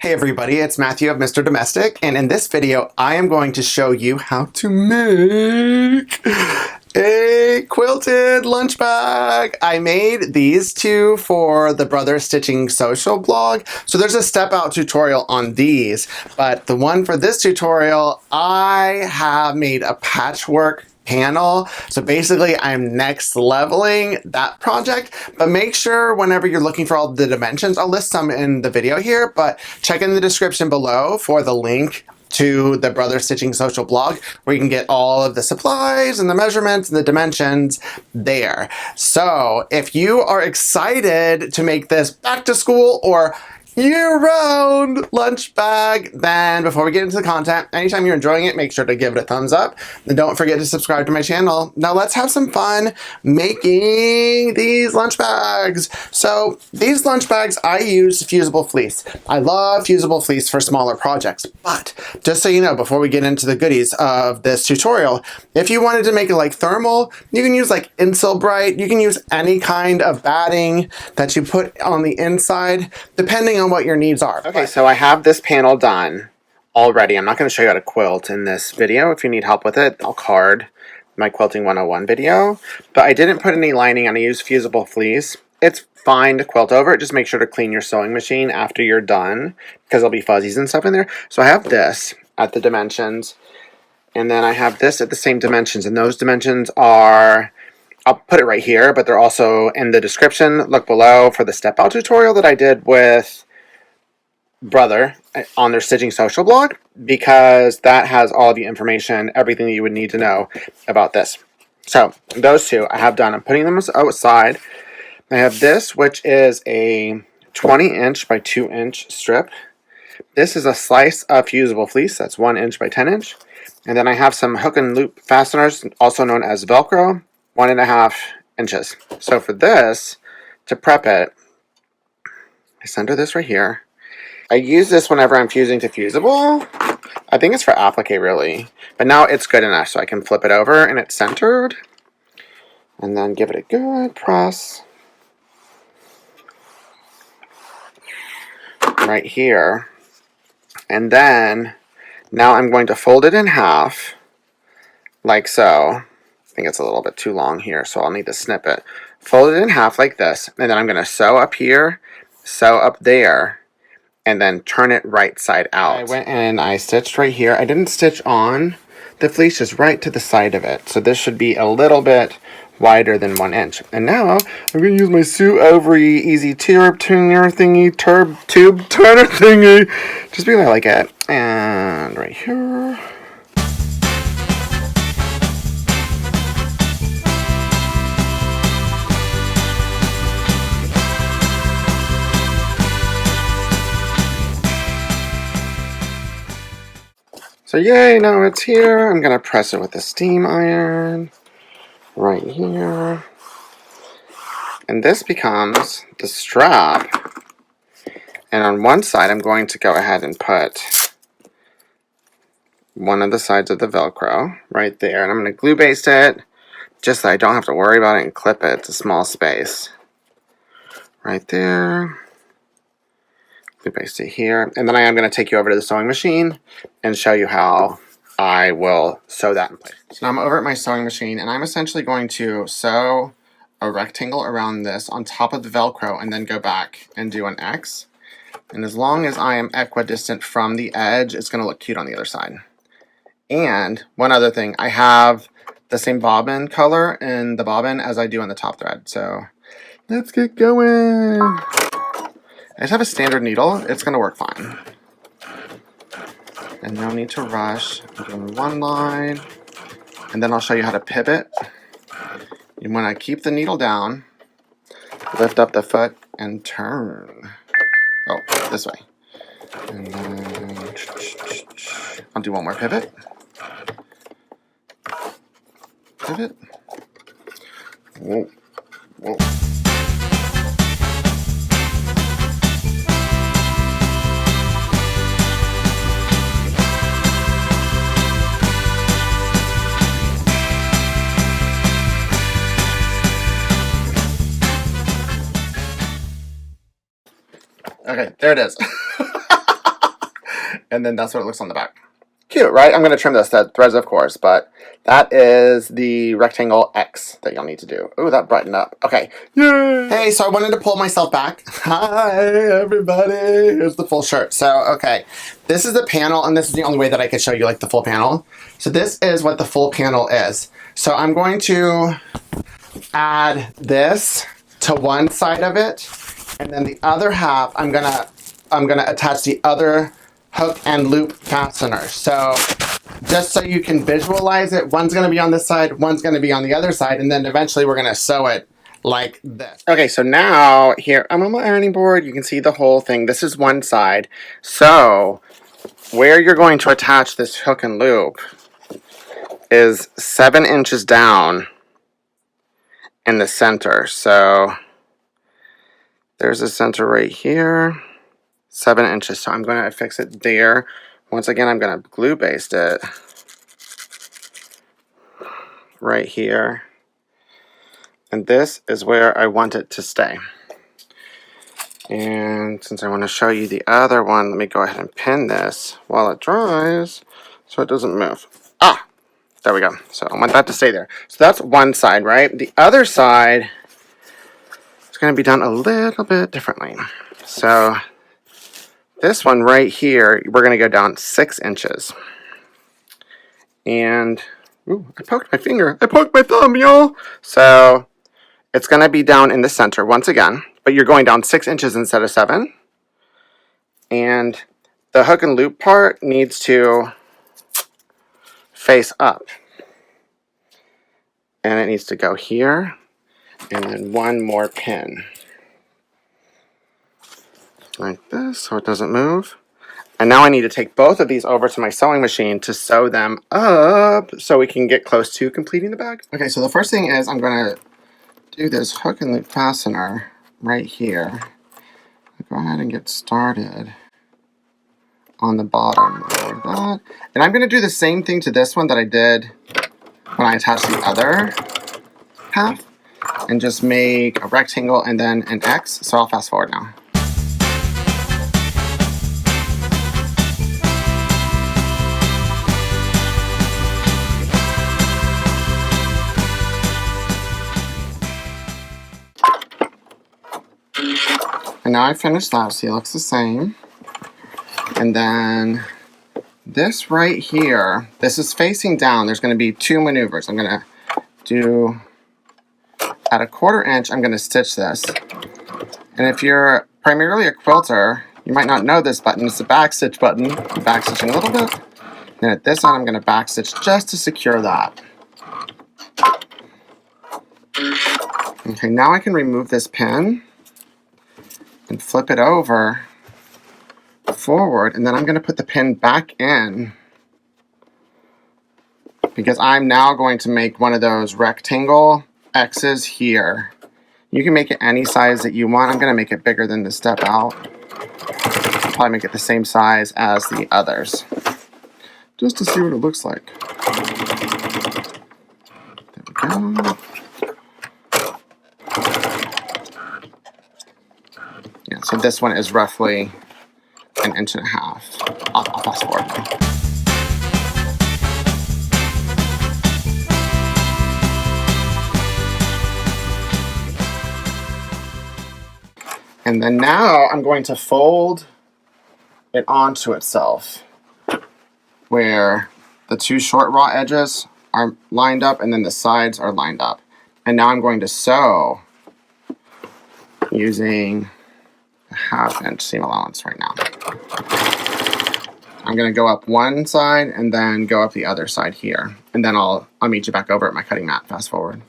Hey everybody, it's Matthew of Mr. Domestic, and in this video I am going to show you how to make a quilted lunch bag. I made these two for the Brother Stitching social blog, so there's a step out tutorial on these, but the one for this tutorial I have made a patchwork panel. So basically I'm next leveling that project, but make sure whenever you're looking for all the dimensions, I'll list some in the video here, but check in the description below for the link to the Brother Stitching social blog where you can get all of the supplies and the measurements and the dimensions there. So if you are excited to make this back to school or year-round lunch bag, then before we get into the content, anytime you're enjoying it, make sure to give it a thumbs up and don't forget to subscribe to my channel. Now let's have some fun making these lunch bags. So these lunch bags, I use fusible fleece. I love fusible fleece for smaller projects, but just so you know, before we get into the goodies of this tutorial, if you wanted to make it like thermal, you can use like Insulbright, you can use any kind of batting that you put on the inside, depending on what your needs are. Okay, so I have this panel done already. I'm not going to show you how to quilt in this video. If you need help with it, I'll card my Quilting 101 video. But I didn't put any lining on. I used fusible fleece. It's fine to quilt over it. Just make sure to clean your sewing machine after you're done because there'll be fuzzies and stuff in there. So I have this at the dimensions, and then I have this at the same dimensions, and those dimensions are... I'll put it right here, but they're also in the description. Look below for the step-out tutorial that I did with Brother on their stitching social blog, because that has all the information, everything that you would need to know about this. So those two I have done. I'm putting them outside. I have this, which is a 20-inch by 2-inch strip. This is a slice of fusible fleece. That's 1 inch by 10 inch. And then I have some hook and loop fasteners, also known as Velcro, 1.5 inches. So for this, to prep it, I center this right here. I use this whenever I'm fusing to fusible. I think it's for applique really, but now it's good enough so I can flip it over and it's centered. And then give it a good press. Right here. And then, now I'm going to fold it in half, like so. I think it's a little bit too long here, so I'll need to snip it. Fold it in half like this, and then I'm going to sew up here, sew up there, and then turn it right side out. I went and I stitched right here. I didn't stitch on the fleece, just right to the side of it. So this should be a little bit wider than 1 inch. And now I'm going to use my Sue Overy Easy Tube Turner thingy, tube turner thingy, just because I like it. And right here. So yay, now it's here. I'm going to press it with a steam iron right here. And this becomes the strap. And on one side, I'm going to go ahead and put one of the sides of the Velcro right there. And I'm going to glue baste it just so I don't have to worry about it and clip it. It's a small space. Right there. Glue paste it here, and then I am going to take you over to the sewing machine and show you how I will sew that in place. So now I'm over at my sewing machine, and I'm essentially going to sew a rectangle around this on top of the Velcro and then go back and do an X. And as long as I am equidistant from the edge, it's going to look cute on the other side. And one other thing, I have the same bobbin color in the bobbin as I do on the top thread. So let's get going. I just have a standard needle. It's going to work fine. And no need to rush. I'm doing one line. And then I'll show you how to pivot. You want to keep the needle down. Lift up the foot and turn. Oh, this way. And then I'll do one more pivot. Pivot. Whoa. Whoa. Okay, there it is. And then that's what it looks on the back. Cute, right? I'm going to trim this. That threads, of course, but that is the rectangle X that you'll need to do. Ooh, that brightened up. Okay. Yay! Hey, so I wanted to pull myself back. Hi, everybody. Here's the full shirt. So, okay. This is the panel, and this is the only way that I could show you, like, the full panel. So this is what the full panel is. So I'm going to add this to one side of it, and then the other half, I'm gonna attach the other hook and loop fastener. So just so you can visualize it, one's going to be on this side, one's going to be on the other side, and then eventually we're going to sew it like this. Okay, so now here I'm on my ironing board. You can see the whole thing. This is one side. So where you're going to attach this hook and loop is 7 inches down in the center. So there's a center right here. 7 inches, so I'm going to fix it there. Once again, I'm going to glue baste it right here. And this is where I want it to stay. And since I want to show you the other one, let me go ahead and pin this while it dries so it doesn't move. Ah, there we go. So I want that to stay there. So that's one side, right? The other side is going to be done a little bit differently. So this one right here, we're going to go down 6 inches. And, ooh, I poked my finger. I poked my thumb, y'all. So it's going to be down in the center once again, but you're going down 6 inches instead of 7. And the hook and loop part needs to face up. And it needs to go here, and then one more pin. Like this, so it doesn't move. And now I need to take both of these over to my sewing machine to sew them up so we can get close to completing the bag. Okay, so the first thing is I'm going to do this hook and loop fastener right here. Go ahead and get started on the bottom like that. And I'm going to do the same thing to this one that I did when I attached the other half, and just make a rectangle and then an X. So I'll fast forward now. And now I finished that, so it looks the same. And then this right here, this is facing down. There's going to be 2 maneuvers. I'm going to do, at 1/4 inch, I'm going to stitch this. And if you're primarily a quilter, you might not know this button. It's the back stitch button. Back stitching a little bit. And at this end, I'm going to back stitch just to secure that. Okay, now I can remove this pin and flip it over forward, and then I'm going to put the pin back in because I'm now going to make one of those rectangle X's here. You can make it any size that you want. I'm going to make it bigger than the step out. I'll probably make it the same size as the others, just to see what it looks like. There we go. Yeah, so this one is roughly 1.5 inches. I'll fast forward now. And then now I'm going to fold it onto itself, where the 2 short raw edges are lined up and then the sides are lined up. And now I'm going to sew using a 1/2 inch seam allowance right now. I'm going to go up one side and then go up the other side here. And then I'll meet you back over at my cutting mat. Fast forward.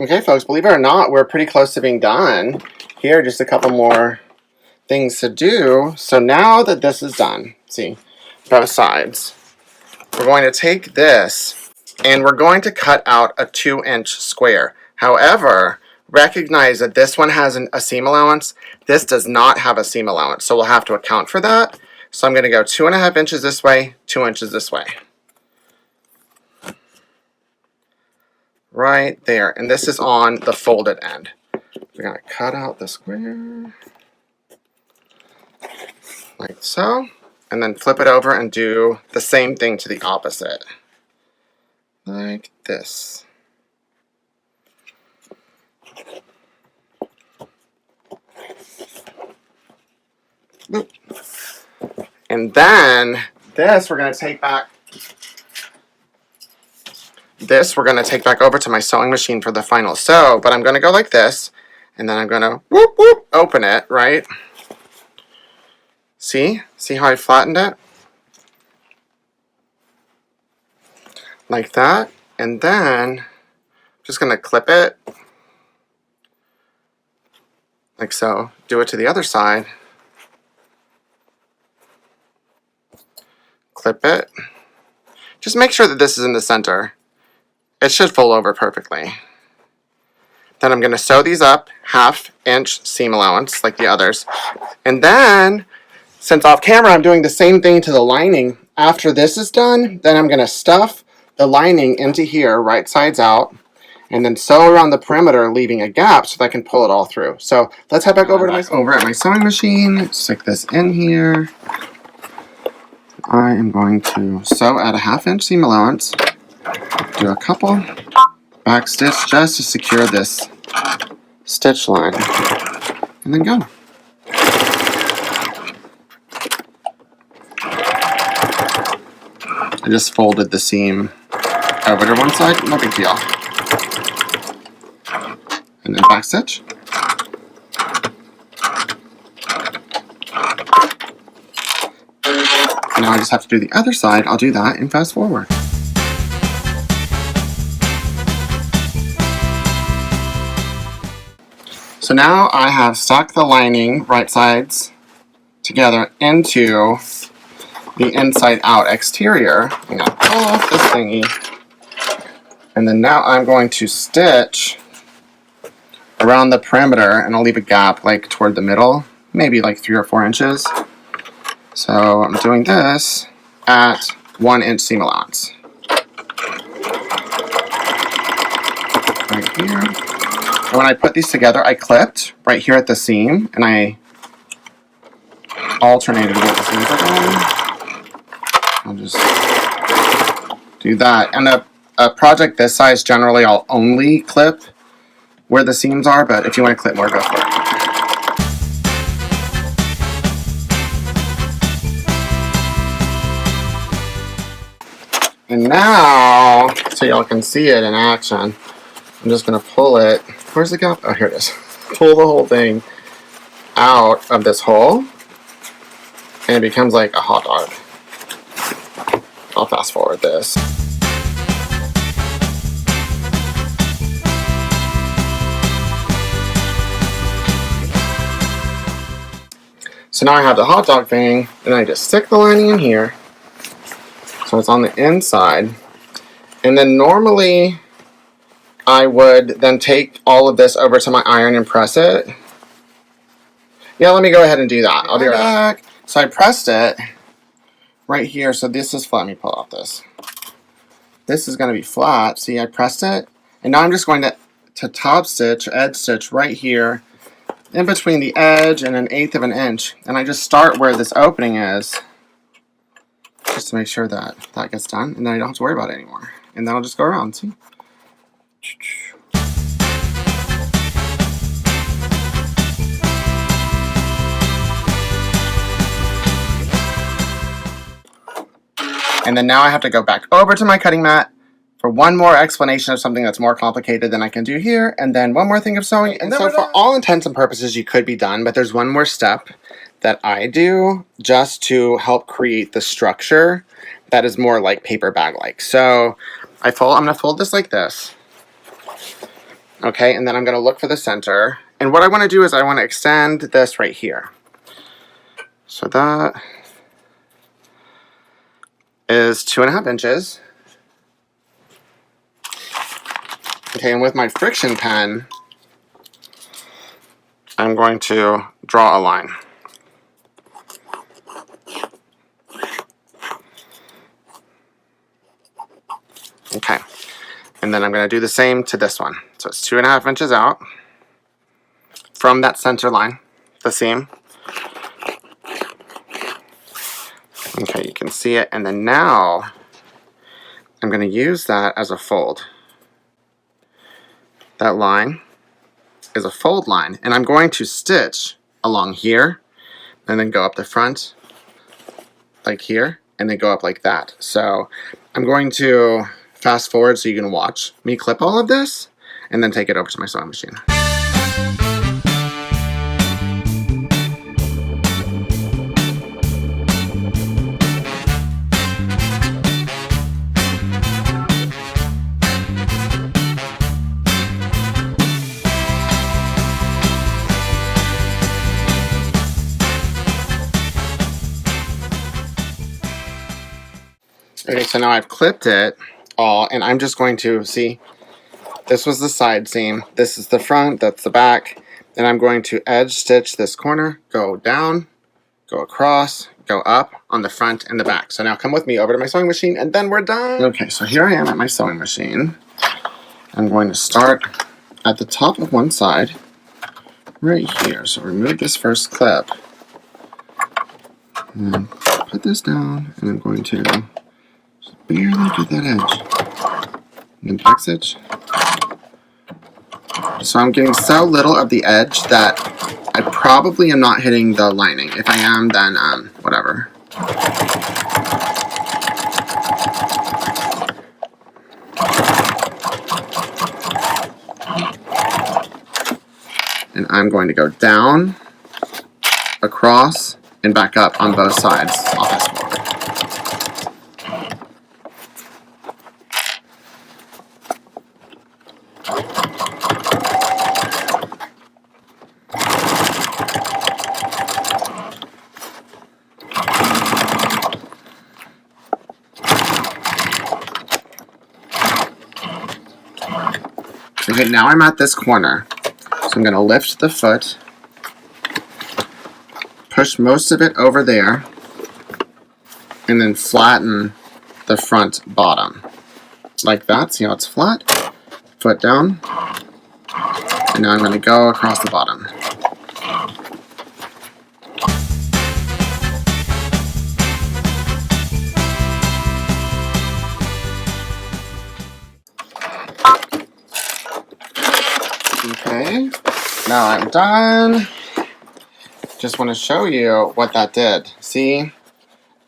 Okay, folks, believe it or not, we're pretty close to being done. Here, just a couple more things to do. So now that this is done, see, both sides, we're going to take this and we're going to cut out a 2-inch square. However, recognize that this one has a seam allowance. This does not have a seam allowance, so we'll have to account for that. So I'm going to go 2.5 inches this way, 2 inches this way. right there. And this is on the folded end. We're going to cut out the square like so, and then flip it over and do the same thing to the opposite, like this. Boop. And then this we're going to take back. This we're going to take back over to my sewing machine for the final sew, but I'm going to go like this, and then I'm going to whoop whoop open it, right? See how I flattened it? Like that, and then I'm just going to clip it like so. Do it to the other side. Clip it. Just make sure that this is in the center. It should fold over perfectly. Then I'm going to sew these up 1/2 inch seam allowance like the others. And then, since off camera I'm doing the same thing to the lining, after this is done, then I'm going to stuff the lining into here, right sides out, and then sew around the perimeter, leaving a gap so that I can pull it all through. So let's head back over at my sewing machine, stick this in here. I am going to sew at a 1/2 inch seam allowance, do a couple back stitch just to secure this stitch line, and then go. I just folded the seam over to one side, no big deal. And then back stitch. Now I just have to do the other side. I'll do that and fast forward. So now I have stuck the lining right sides together into the inside out exterior. I'm going to pull off this thingy. And then now I'm going to stitch around the perimeter, and I'll leave a gap like toward the middle, maybe like 3 or 4 inches. So I'm doing this at 1 inch seam allowance. Right here. And when I put these together, I clipped right here at the seam, and I alternated where the seams are going. I'll just do that. And a project this size, generally I'll only clip where the seams are, but if you want to clip more, go for it. And now, so y'all can see it in action, I'm just going to pull it. Where's the gap? Oh, here it is. Pull the whole thing out of this hole, and it becomes like a hot dog. I'll fast forward this. So now I have the hot dog thing, and I just stick the lining in here. So it's on the inside. And then normally I would then take all of this over to my iron and press it. Yeah, let me go ahead and do that. I'll be right back. So I pressed it right here. So this is flat. Let me pull out this. This is going to be flat. See, I pressed it. And now I'm just going to top stitch, edge stitch right here in between the edge and 1/8 of an inch. And I just start where this opening is, just to make sure that that gets done, and then I don't have to worry about it anymore. And then I'll just go around, see? And then now I have to go back over to my cutting mat for one more explanation of something that's more complicated than I can do here, and then one more thing of sewing. And so for all intents and purposes, you could be done, but there's one more step that I do just to help create the structure that is more like paper bag-like. So I'm going to fold this like this. Okay, and then I'm going to look for the center. And what I want to do is I want to extend this right here. So that is 2.5 inches. Okay, and with my friction pen, I'm going to draw a line. Okay, And then I'm going to do the same to this one. So it's 2.5 inches out from that center line, the seam. Okay, you can see it. And then now I'm going to use that as a fold. That line is a fold line. And I'm going to stitch along here and then go up the front like here and then go up like that. So I'm going to fast forward so you can watch me clip all of this and then take it over to my sewing machine. Okay, so now I've clipped it all, and I'm just going to, see, this was the side seam, this is the front, that's the back, and I'm going to edge stitch this corner, go down, go across, go up on the front and the back. So now come with me over to my sewing machine, and then we're done. Okay, so here I am at my sewing machine. I'm going to start at the top of one side, right here. So remove this first clip, and then put this down, and I'm going to barely get that edge. And then back stitch. So I'm getting so little of the edge that I probably am not hitting the lining. If I am, then whatever. And I'm going to go down, across, and back up on both sides. I'll fast forward. Okay, now I'm at this corner. So I'm going to lift the foot, push most of it over there, and then flatten the front bottom. Like that. See how it's flat? Foot down. And now I'm going to go across the bottom. Okay, now I'm done. Just want to show you what that did. See,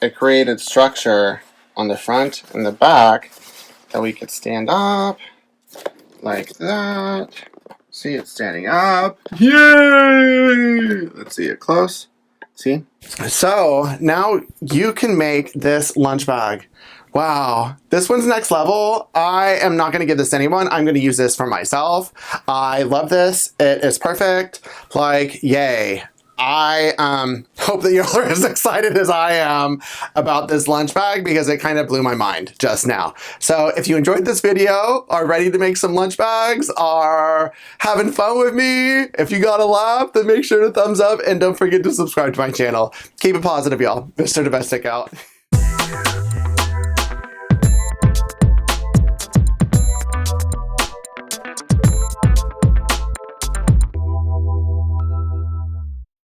it created structure on the front and the back that we could stand up like that. See it standing up. Yay! Let's see it close. See? So now you can make this lunch bag. Wow, this one's next level. I am not gonna give this to anyone. I'm gonna use this for myself. I love this. It is perfect. Like, yay. I hope that you're as excited as I am about this lunch bag because it kind of blew my mind just now. So if you enjoyed this video, are ready to make some lunch bags, are having fun with me, if you got a laugh, then make sure to thumbs up and don't forget to subscribe to my channel. Keep it positive, y'all. Mr. Domestic out.